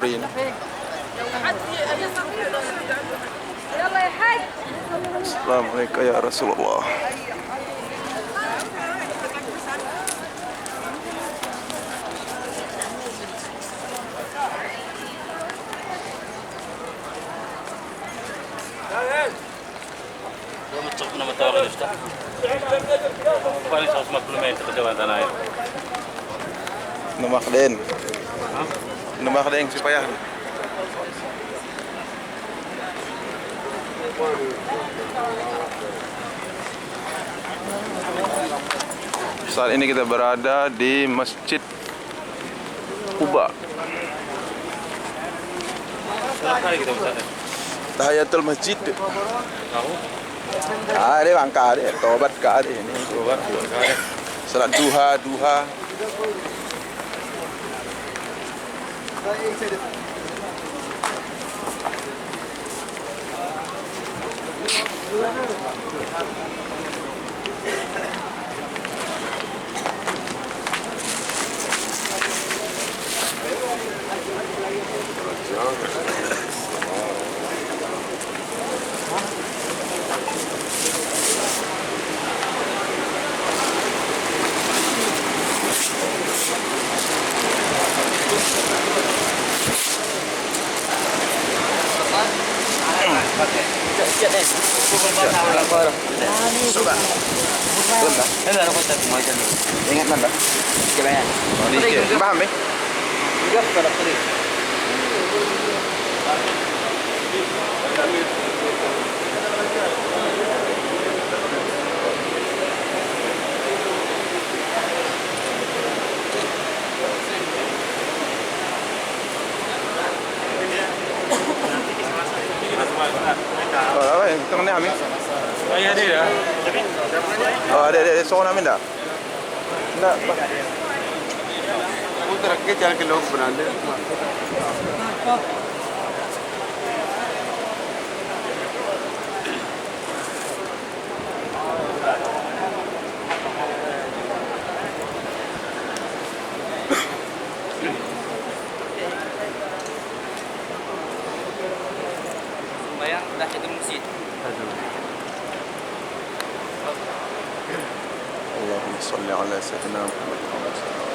يلا يا حاج. السلام عليكم يا رسول الله. Nama tahu sudah. Paling 150 meter ke jalan tanah air. Numak din. Numak din si Payah. Saat ini kita berada di Masjid Quba. Berapa kali kita berada? Tahiyatul Masjid. Tahu? Ada bangka ada, tobat ka ada ini. Berapa kali? Salat duha. Sudah. Belum dah. Enggak ada kontak macam ni. Ingat mana? Kebanyakan. Dikit. Paham eh? Juga pada tadi. Oh, apa yang tengah ni Amin? Ayah dia. Oh, ada soal Amin dah. Nak. उधर रख के चल के लोग बना दे. Bayang dah jadi masjid. اللهم صل على سيدنا محمد.